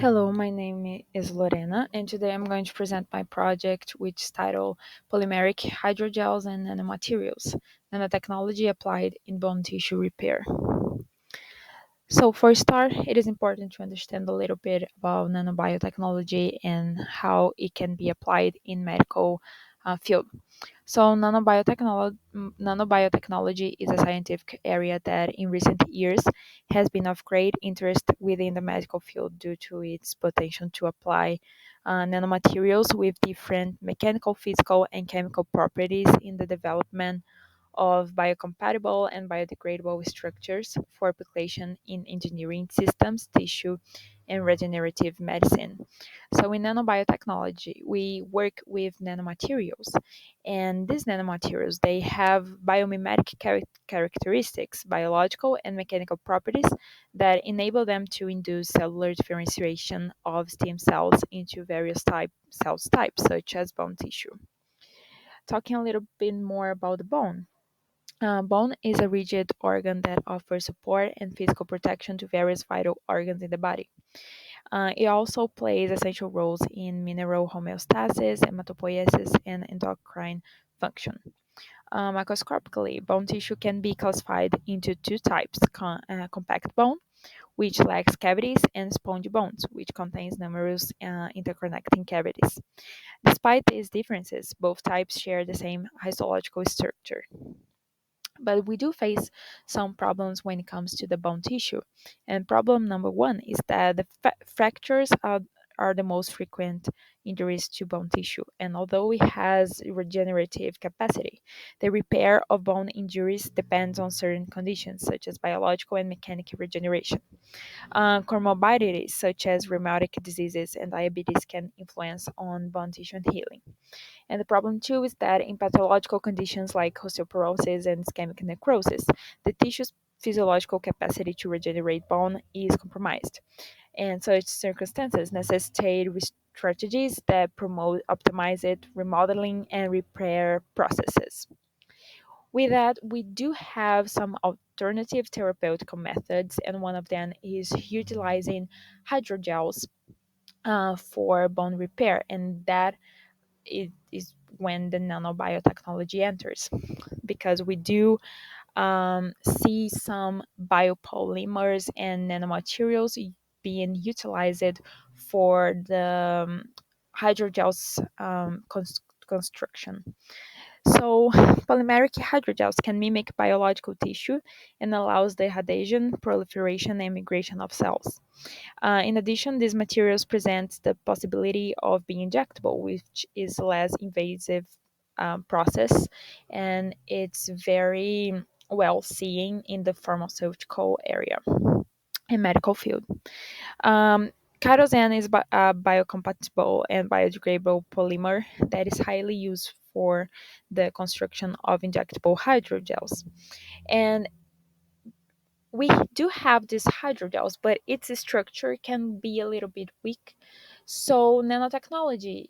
Hello, my name is Lorena, and today I'm going to present my project, which is titled Polymeric Hydrogels and Nanomaterials, Nanotechnology Applied in Bone Tissue Repair. So for a start, it is important to understand a little bit about nanobiotechnology and how it can be applied in medical field. So nanobiotechnology is a scientific area that in recent years has been of great interest within the medical field due to its potential to apply nanomaterials with different mechanical, physical, and chemical properties in the development of biocompatible and biodegradable structures for application in engineering systems, tissue, and regenerative medicine. So in nanobiotechnology, we work with nanomaterials, and these nanomaterials, they have biomimetic characteristics, biological and mechanical properties that enable them to induce cellular differentiation of stem cells into various cell types, such as bone tissue. Talking a little bit more about the bone. Bone is a rigid organ that offers support and physical protection to various vital organs in the body. It also plays essential roles in mineral homeostasis, hematopoiesis, and endocrine function. Microscopically, bone tissue can be classified into two types: compact bone, which lacks cavities, and spongy bones, which contains numerous interconnecting cavities. Despite these differences, both types share the same histological structure. But we do face some problems when it comes to the bone tissue. And problem number one is that the fractures are the most frequent injuries to bone tissue. And although it has regenerative capacity, the repair of bone injuries depends on certain conditions, such as biological and mechanical regeneration. Comorbidities, such as rheumatic diseases and diabetes, can influence on bone tissue and healing. And the problem too is that in pathological conditions like osteoporosis and ischemic necrosis, the tissue's physiological capacity to regenerate bone is compromised. And such circumstances necessitate strategies that promote optimized remodeling and repair processes. With that, we do have some alternative therapeutical methods, and one of them is utilizing hydrogels for bone repair, and that it is when the nanobiotechnology enters, because we do see some biopolymers and nanomaterials being utilized for the hydrogels construction. So, polymeric hydrogels can mimic biological tissue and allows the adhesion, proliferation, and migration of cells. In addition, these materials present the possibility of being injectable, which is less invasive process, and it's very well seen in the pharmaceutical area and medical field. Kerosene is a biocompatible and biodegradable polymer that is highly used for the construction of injectable hydrogels. And we do have these hydrogels, but its structure can be a little bit weak. So nanotechnology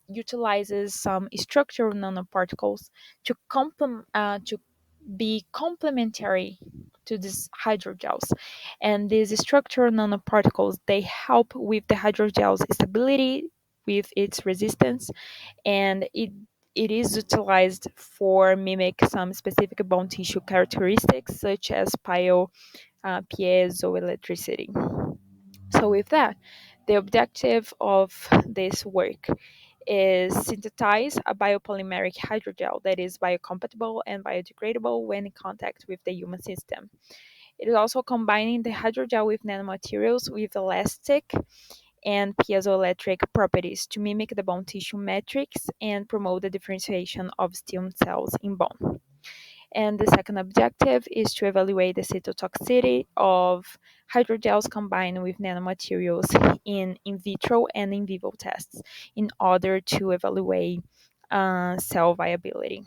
utilizes some structural nanoparticles to be complementary to these hydrogels. And these structural nanoparticles, they help with the hydrogel's stability, with its resistance, and it is utilized for mimic some specific bone tissue characteristics such as piezoelectricity. So with that, the objective of this work is synthesize a biopolymeric hydrogel that is biocompatible and biodegradable when in contact with the human system. It is also combining the hydrogel with nanomaterials with elastic and piezoelectric properties to mimic the bone tissue matrix and promote the differentiation of stem cells in bone. And the second objective is to evaluate the cytotoxicity of hydrogels combined with nanomaterials in vitro and in vivo tests in order to evaluate cell viability.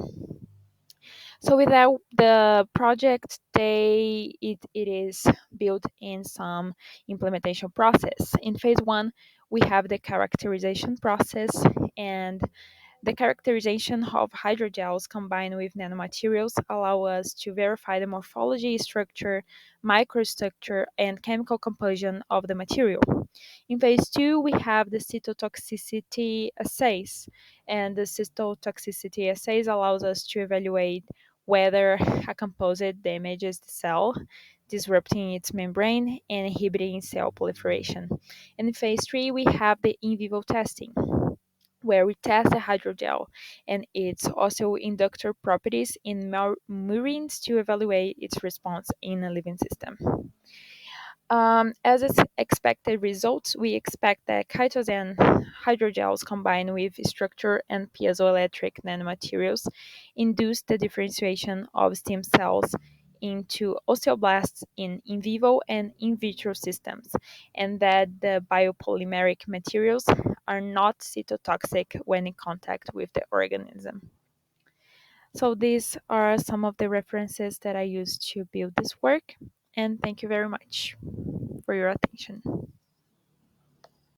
So with that, the project it is built in some implementation process. In phase one, we have the characterization process, and The characterization of hydrogels combined with nanomaterials allow us to verify the morphology, structure, microstructure, and chemical composition of the material. In phase 2, we have the cytotoxicity assays, and the cytotoxicity assays allows us to evaluate whether a composite damages the cell, disrupting its membrane and inhibiting cell proliferation. And in phase 3, we have the in vivo testing, where we test the hydrogel and its autoinductor properties in murines to evaluate its response in a living system. As its expected results, we expect that chitosan hydrogels combined with structure and piezoelectric nanomaterials induce the differentiation of stem cells into osteoblasts in vivo and in vitro systems, and that the biopolymeric materials are not cytotoxic when in contact with the organism. So these are some of the references that I used to build this work, and thank you very much for your attention.